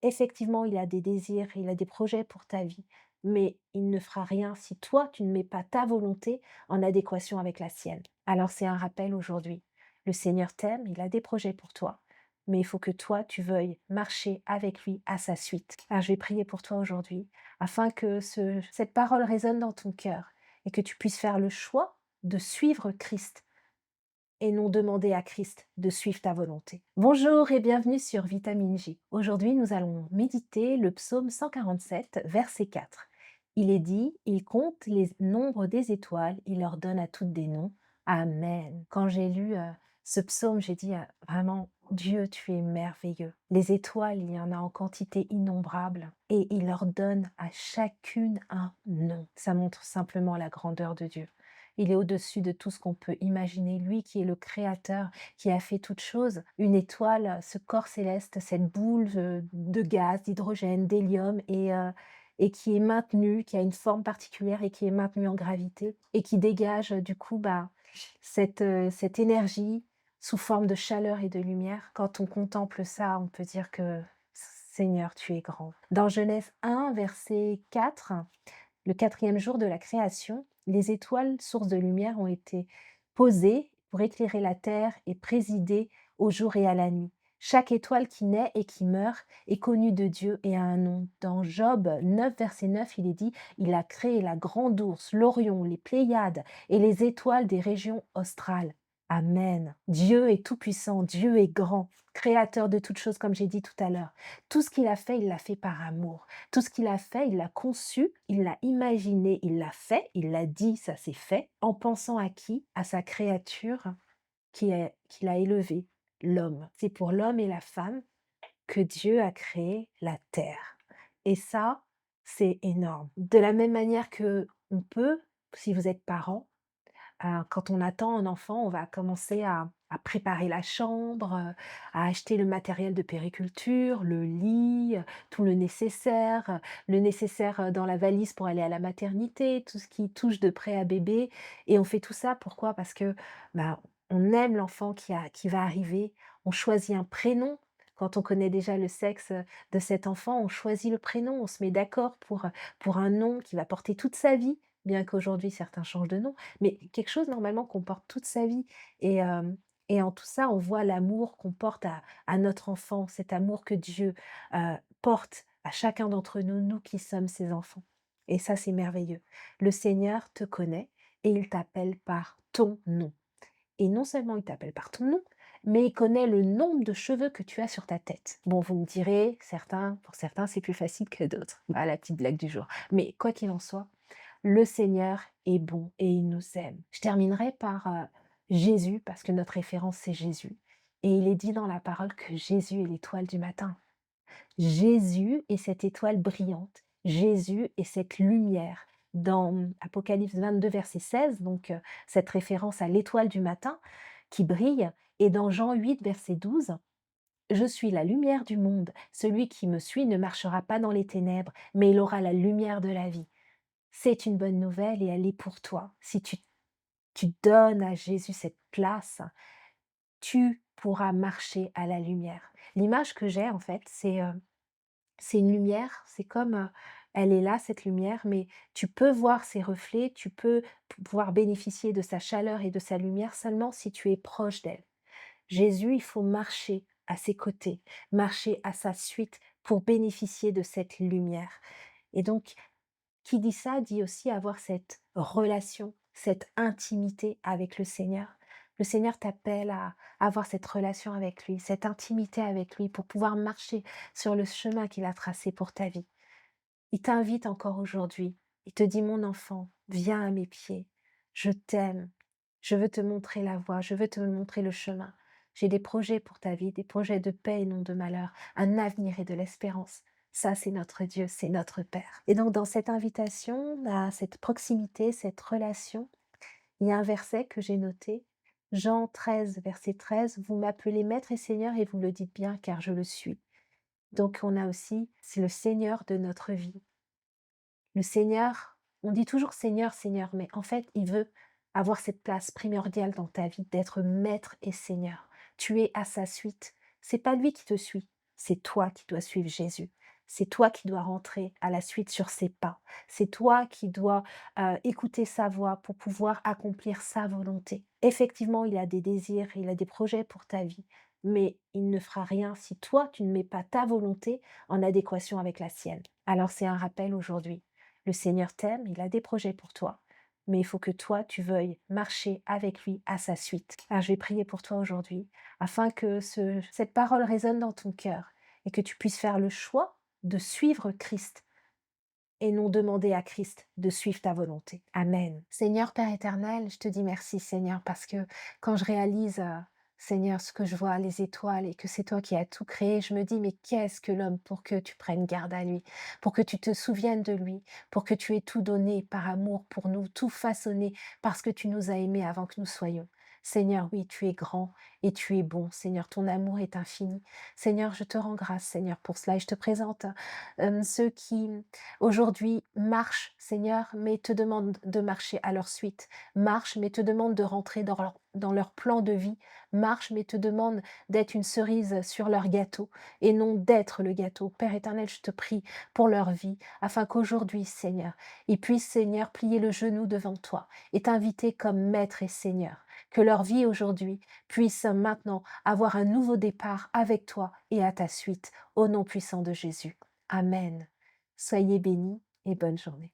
Effectivement, il a des désirs, il a des projets pour ta vie, mais il ne fera rien si toi, tu ne mets pas ta volonté en adéquation avec la sienne. Alors c'est un rappel aujourd'hui. Le Seigneur t'aime, il a des projets pour toi, mais il faut que toi, tu veuilles marcher avec lui à sa suite. Alors je vais prier pour toi aujourd'hui, afin que cette parole résonne dans ton cœur et que tu puisses faire le choix de suivre Christ et non demander à Christ de suivre ta volonté. Bonjour et bienvenue sur Vitamine J. Aujourd'hui, nous allons méditer le psaume 147, verset 4. Il est dit, il compte les nombres des étoiles, il leur donne à toutes des noms. Amen. Quand j'ai lu ce psaume, j'ai dit vraiment, Dieu, tu es merveilleux. Les étoiles, il y en a en quantité innombrable et il leur donne à chacune un nom. Ça montre simplement la grandeur de Dieu. Il est au-dessus de tout ce qu'on peut imaginer. Lui qui est le créateur, qui a fait toutes choses. Une étoile, ce corps céleste, cette boule de gaz, d'hydrogène, d'hélium et qui est maintenue, qui a une forme particulière et qui est maintenue en gravité et qui dégage du coup cette énergie sous forme de chaleur et de lumière. Quand on contemple ça, on peut dire que Seigneur, tu es grand. Dans Genèse 1, verset 4, le quatrième jour de la création, les étoiles, sources de lumière, ont été posées pour éclairer la terre et présider au jour et à la nuit. Chaque étoile qui naît et qui meurt est connue de Dieu et a un nom. Dans Job 9, verset 9, il est dit, il a créé la grande ourse, l'Orion, les Pléiades et les étoiles des régions australes. Amen. Dieu est tout-puissant, Dieu est grand, créateur de toutes choses, comme j'ai dit tout à l'heure. Tout ce qu'il a fait, il l'a fait par amour. Tout ce qu'il a fait, il l'a conçu, il l'a imaginé, il l'a fait, il l'a dit, ça s'est fait, en pensant à qui? À sa créature qu'il a élevée, l'homme. C'est pour l'homme et la femme que Dieu a créé la terre. Et ça, c'est énorme. De la même manière que on peut, si vous êtes parent, quand on attend un enfant, on va commencer à préparer la chambre, à acheter le matériel de périculture, le lit, tout le nécessaire, dans la valise pour aller à la maternité, tout ce qui touche de près à bébé et on fait tout ça pourquoi? Parce que, bah, on aime l'enfant qui va arriver, on choisit un prénom. Quand on connaît déjà le sexe, de cet enfant, on choisit le prénom, on se met d'accord pour un nom qui va porter toute sa vie, bien qu'aujourd'hui certains changent de nom mais quelque chose normalement qu'on porte toute sa vie et en tout ça, on voit l'amour qu'on porte à notre enfant, cet amour que Dieu, porte à chacun d'entre nous, nous qui sommes ses enfants et ça, c'est merveilleux. Le Seigneur te connaît et il t'appelle par ton nom et non seulement il t'appelle par ton nom, mais il connaît le nombre de cheveux que tu as sur ta tête. Bon, vous me direz, pour certains, c'est plus facile que d'autres. Ah, la petite blague du jour. Mais quoi qu'il en soit, le Seigneur est bon et il nous aime. Je terminerai par Jésus, parce que notre référence, c'est Jésus. Et il est dit dans la parole que Jésus est l'étoile du matin. Jésus est cette étoile brillante. Jésus est cette lumière. Dans Apocalypse 22, verset 16, donc cette référence à l'étoile du matin qui brille, et dans Jean 8, verset 12, je suis la lumière du monde. Celui qui me suit ne marchera pas dans les ténèbres, mais il aura la lumière de la vie. C'est une bonne nouvelle et elle est pour toi. Si tu donnes à Jésus cette place, tu pourras marcher à la lumière. L'image que j'ai en fait, c'est une lumière, c'est comme, elle est là cette lumière, mais tu peux voir ses reflets, tu peux pouvoir bénéficier de sa chaleur et de sa lumière seulement si tu es proche d'elle. Jésus, il faut marcher à ses côtés, marcher à sa suite pour bénéficier de cette lumière. Et donc qui dit ça, dit aussi avoir cette relation, cette intimité avec le Seigneur. Le Seigneur t'appelle à avoir cette relation avec lui, cette intimité avec lui pour pouvoir marcher sur le chemin qu'il a tracé pour ta vie. Il t'invite encore aujourd'hui. Il te dit, mon enfant, viens à mes pieds. Je t'aime. Je veux te montrer la voie. Je veux te montrer le chemin. J'ai des projets pour ta vie, des projets de paix et non de malheur, un avenir et de l'espérance. Ça, c'est notre Dieu, c'est notre Père. Et donc, dans cette invitation, à cette proximité, cette relation, il y a un verset que j'ai noté. Jean 13, verset 13, vous m'appelez Maître et Seigneur et vous le dites bien car je le suis. Donc, on a aussi, c'est le Seigneur de notre vie. Le Seigneur, on dit toujours Seigneur, Seigneur, mais en fait, il veut avoir cette place primordiale dans ta vie, d'être maître et Seigneur. Tu es à sa suite. C'est pas lui qui te suit, c'est toi qui dois suivre Jésus. C'est toi qui dois rentrer à la suite sur ses pas. C'est toi qui dois écouter sa voix pour pouvoir accomplir sa volonté. Effectivement, il a des désirs, il a des projets pour ta vie, mais il ne fera rien si toi, tu ne mets pas ta volonté en adéquation avec la sienne. Alors c'est un rappel aujourd'hui. Le Seigneur t'aime, il a des projets pour toi, mais il faut que toi, tu veuilles marcher avec lui à sa suite. Alors je vais prier pour toi aujourd'hui, afin que cette parole résonne dans ton cœur et que tu puisses faire le choix de suivre Christ et non demander à Christ de suivre ta volonté. Amen. Seigneur Père éternel, je te dis merci Seigneur parce que quand je réalise, Seigneur, ce que je vois, les étoiles et que c'est toi qui as tout créé, je me dis mais qu'est-ce que l'homme pour que tu prennes garde à lui, pour que tu te souviennes de lui, pour que tu aies tout donné par amour pour nous, tout façonné parce que tu nous as aimés avant que nous soyons. Seigneur, oui, tu es grand et tu es bon. Seigneur, ton amour est infini. Seigneur, je te rends grâce, Seigneur, pour cela et je te présente ceux qui aujourd'hui marchent, Seigneur, mais te demandent de marcher à leur suite. Marche, mais te demandent de rentrer dans leur plan de vie. Marche, mais te demandent d'être une cerise sur leur gâteau et non d'être le gâteau. Père éternel, je te prie pour leur vie, afin qu'aujourd'hui, Seigneur, ils puissent, Seigneur, plier le genou devant toi et t'inviter comme maître et Seigneur. Que leur vie aujourd'hui puisse maintenant avoir un nouveau départ avec toi et à ta suite, au nom puissant de Jésus. Amen. Soyez bénis et bonne journée.